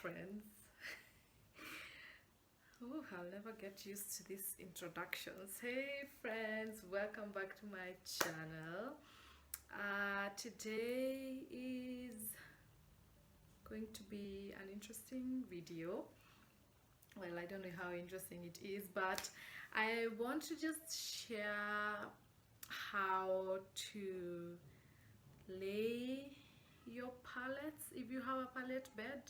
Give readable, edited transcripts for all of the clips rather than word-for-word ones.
friends. Oh, I'll never get used to these introductions. Hey friends, welcome back to my channel. Today is going to be an interesting video. Well, I don't know how interesting it is, but I want to just share how to lay your pallets if you have a pallet bed.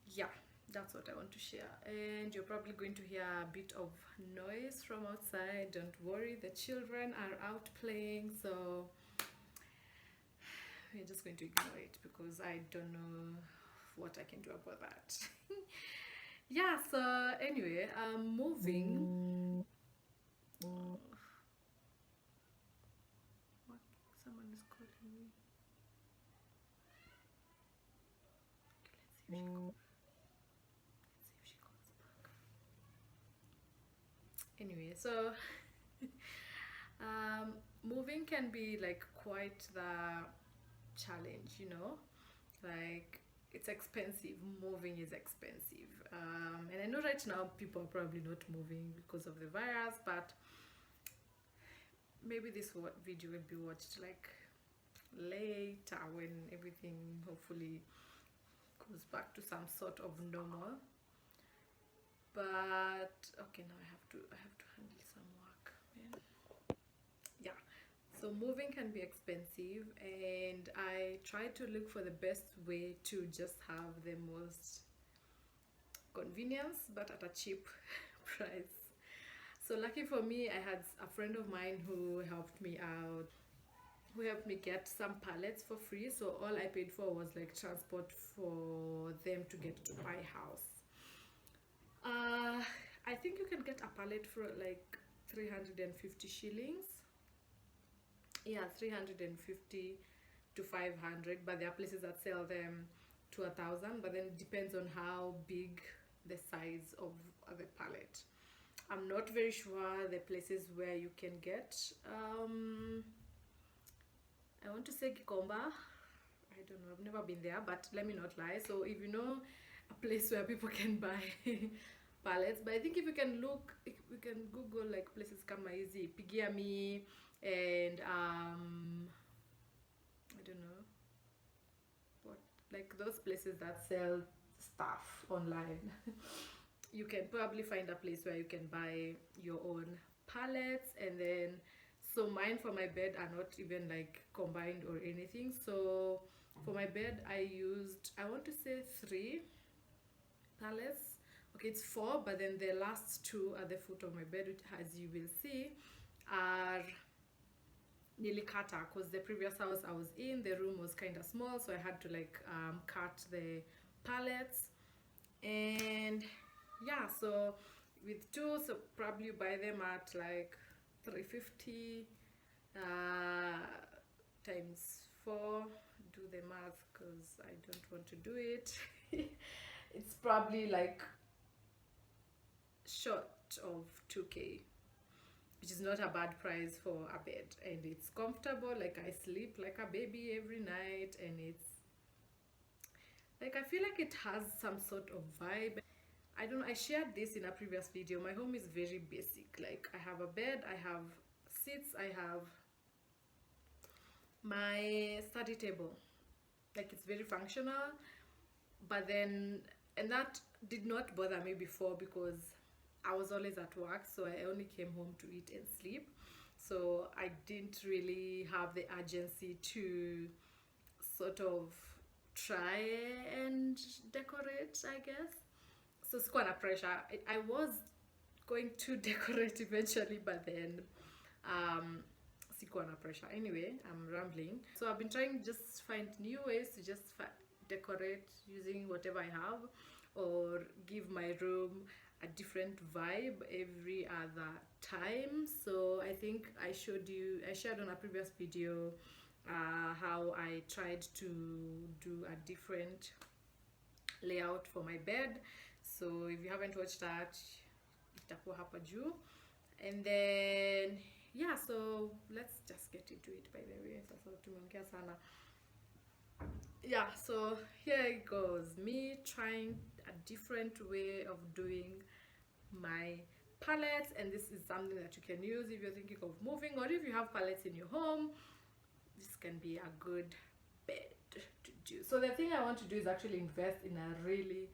Yeah, that's what I want to share. And you're probably going to hear a bit of noise from outside. Don't worry, the children are out playing, so we're just going to ignore it because I don't know what I can do about that. Yeah, so anyway, I'm moving. Oh, what? Someone is calling me. Okay, let's see if she calls back. Anyway, so moving can be like quite the challenge, you know, like it's expensive. Moving is expensive, and I know right now people are probably not moving because of the virus, but maybe this video will be watched like later when everything hopefully goes back to some sort of normal. But okay, now I have to handle some work, man. Yeah, so moving can be expensive, and I try to look for the best way to just have the most convenience but at a cheap price. So lucky for me, I had a friend of mine who helped me out, who helped me get some pallets for free. So all I paid for was like transport for them to get to my house. I think you can get a pallet for like 350 shillings. Yeah, 350 to 500, but there are places that sell them to 1,000, but then it depends on how big the size of the pallet. I'm not very sure the places where you can get I want to say Gikomba. I don't know, I've never been there, but let me not lie. So if you know a place where people can buy pallets, but I think if you can look, if we can Google like places kama hizi Pigiami and I don't know what, like those places that sell stuff online. You can probably find a place where you can buy your own pallets, and then so mine for my bed are not even like combined or anything. So for my bed I used, I want to say 3 pallets. Okay, it's 4, but then the last 2 at the foot of my bed, which as you will see are nearly cut out because the previous house I was in, the room was kind of small, so I had to like cut the pallets. And yeah, so with 2, so probably you buy them at like 350 times 4. Do the math because I don't want to do it. It's probably like short of 2k, which is not a bad price for a bed, and it's comfortable. Like I sleep like a baby every night, and it's like I feel like it has some sort of vibe. I don't know, I shared this in a previous video. My home is very basic. Like I have a bed, I have seats, I have my study table. Like it's very functional, but then, and that did not bother me before because I was always at work, so I only came home to eat and sleep. So I didn't really have the urgency to sort of try and decorate, I guess. So it's quite a pressure. I was going to decorate eventually, but then sikuwa na pressure. Anyway, I'm rambling. So I've been trying to just find new ways to just decorate using whatever I have, or give my room a different vibe every other time. So I think I shared on a previous video how I tried to do a different layout for my bed. So if you haven't watched that, itakuwa hapa juu. And then yeah, so let's just get into it. By the way, sasa tumeongea sana. yeah, so here it goes, me trying a different way of doing my palettes. And this is something that you can use if you're thinking of moving, or if you have palettes in your home. This can be a good bed to do. So the thing I want to do is actually invest in a really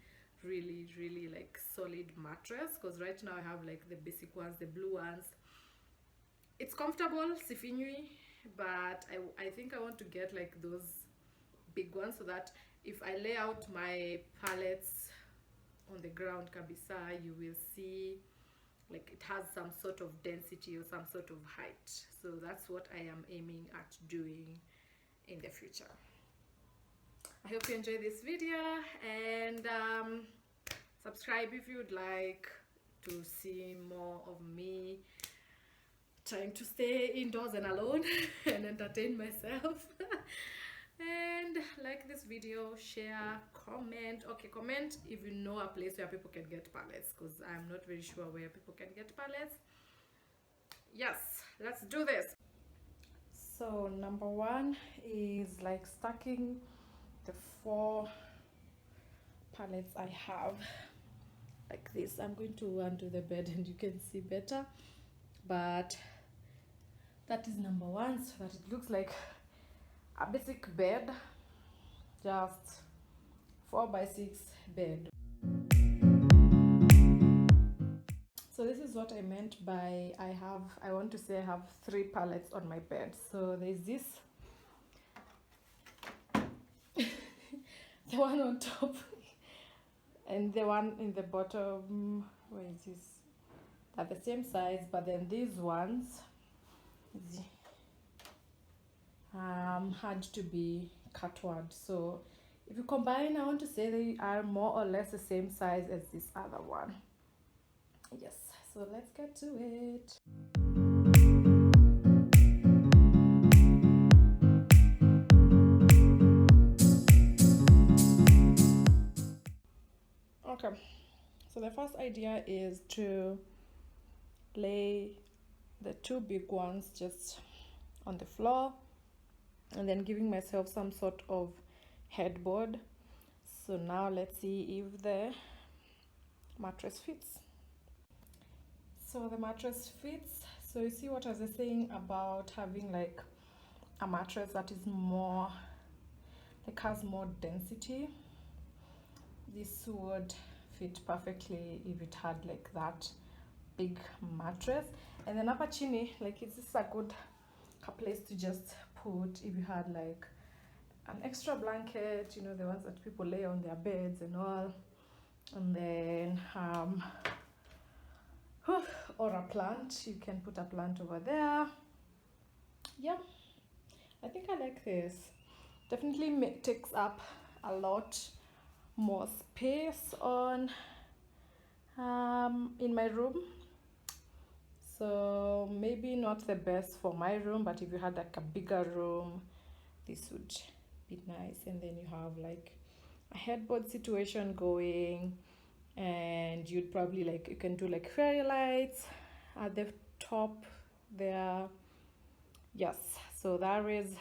like solid mattress, because right now I have like the basic ones, the blue ones. It's comfortable, sifinui, but I think I want to get like those big ones, so that if I lay out my palettes on the ground kabisa, you will see like it has some sort of density or some sort of height. So that's what I am aiming at doing in the future. I hope you enjoy this video, and subscribe if you would like to see more of me trying to stay indoors and alone and entertain myself. And like this video, share, comment. Okay, comment if you know a place where people can get palettes, because I'm not very sure where people can get palettes. Yes, let's do this. So number one is like stacking the 4 palettes I have like this. I'm going to undo the bed and you can see better, but that is number one, so that it looks like a basic bed, just 4x6 bed. So this is what I meant by I want to say I have 3 palettes on my bed. So there's this, the one on top, and the one in the bottom. Where is this? They're the same size, but then these ones had to be cutward. So if you combine, I want to say they are more or less the same size as this other one. Yes, so let's get to it. Okay, so the first idea is to lay the 2 big ones just on the floor, and then giving myself some sort of headboard. So now let's see if the mattress fits. So the mattress fits. So you see what I was saying about having like a mattress that is more like has more density. This would fit perfectly if it had like that big mattress. And then upper chini, like it's just a good place to just put if you had like an extra blanket, you know, the ones that people lay on their beds and all. And then or a plant, you can put a plant over there. Yeah, I think I like this. Definitely takes up a lot more space on in my room. So maybe not the best for my room, but if you had like a bigger room, this would be nice. And then you have like a headboard situation going, and you'd probably like, you can do like fairy lights at the top there. Yes, so that is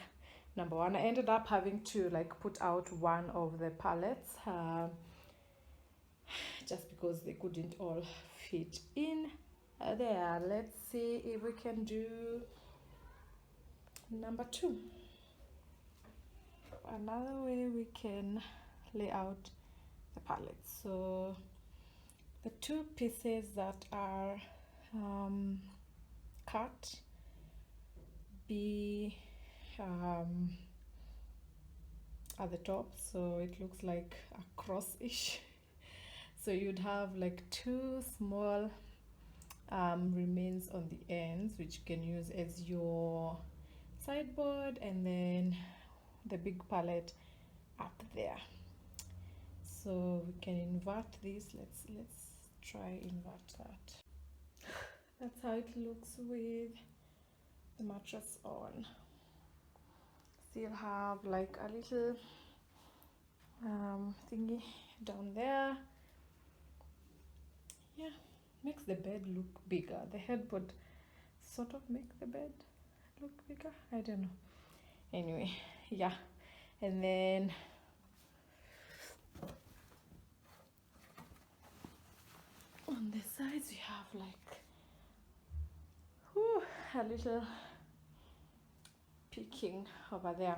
number one. I ended up having to like put out one of the palettes just because they couldn't all fit in there. Let's see if we can do number 2. Another way we can lay out the palettes. So the 2 pieces that are cut be at the top, so it looks like a cross-ish. So you'd have like 2 small remains on the ends, which you can use as your sideboard, and then the big palette up there. So we can invert this. Let's try invert that. That's how it looks with the mattress on. Still have like a little thingy down there. Yeah, makes the bed look bigger. The headboard sort of make the bed look bigger. I don't know. Anyway, yeah. And then sides we have like whew, a little peeking over there.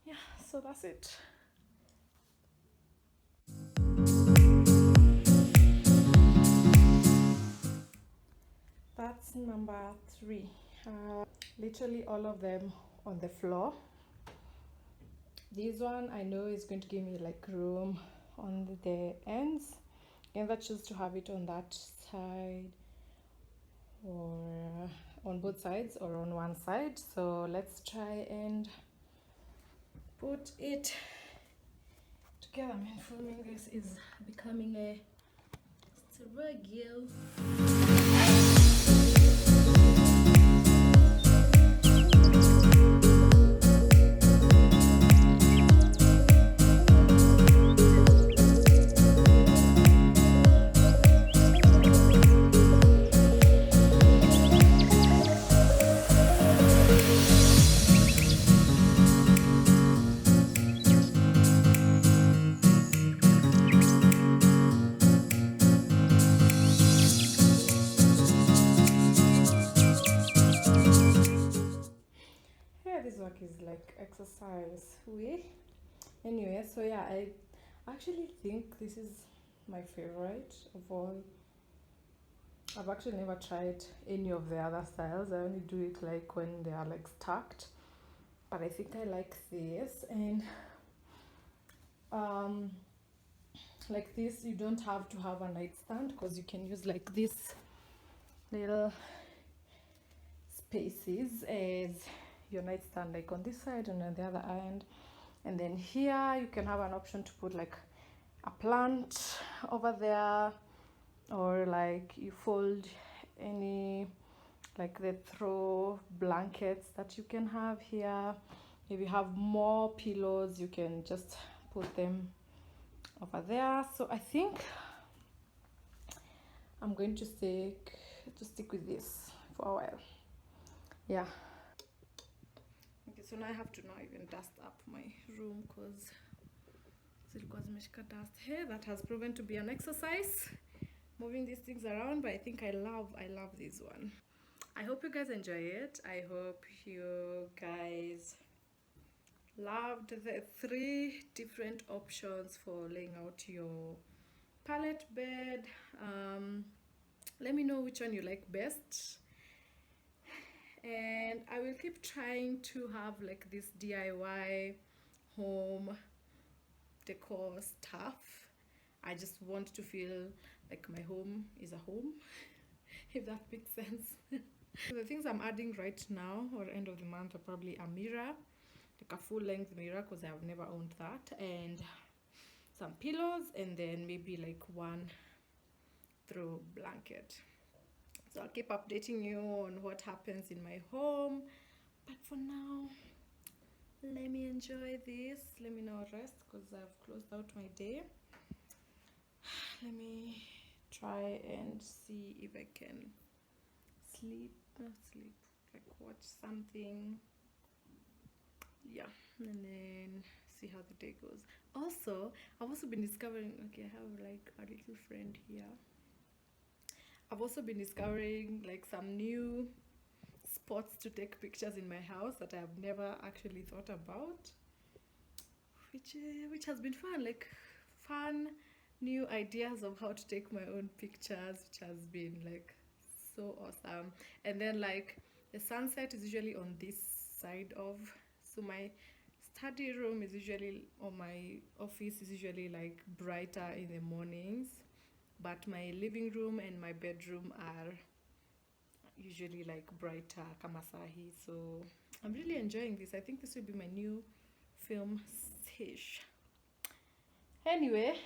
Yeah, so that's it. That's number 3. Literally all of them on the floor. This one I know is going to give me like room on the ends. You can either choose to have it on that side or on both sides or on one side. So let's try and put it together. I mean, filming this is becoming a struggle. This work is like exercise way. Anyway, so yeah, I actually think this is my favorite of all. I've actually never tried any of the other styles. I only do it like when they are like stacked, but I think I like this. And like this, you don't have to have a nightstand because you can use like this little spaces as your nightstand, like on this side and on the other end. And then here you can have an option to put like a plant over there, or like you fold any like the throw blankets that you can have here. If you have more pillows, you can just put them over there. So I think I'm going to stick with this for a while. Yeah. Okay, so now I have to now even dust up my room because dust. Hey, that has proven to be an exercise, moving these things around, but I think I love this one. I hope you guys enjoy it. I hope you guys loved the 3 different options for laying out your pallet bed. Let me know which one you like best, and I will keep trying to have like this DIY home decor stuff. I just want to feel like my home is a home, if that makes sense. So the things I'm adding right now or end of the month are probably a mirror, like a full-length mirror because I've never owned that, and some pillows, and then maybe like one throw blanket. So I'll keep updating you on what happens in my home, but for now, let me enjoy this. Let me now rest because I've closed out my day. Let me try and see if I can not sleep, like watch something. Yeah, and then see how the day goes. Also, I've also been discovering, okay, I have like a little friend here. I've also been discovering like some new spots to take pictures in my house that I've never actually thought about, which has been fun, like fun new ideas of how to take my own pictures, which has been like so awesome. And then like the sunset is usually on this side of, so my study room is usually, or my office is usually like brighter in the mornings, but my living room and my bedroom are usually like brighter kamasahi. So I'm really enjoying this. I think this will be my new film stage. Anyway,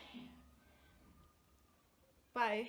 bye.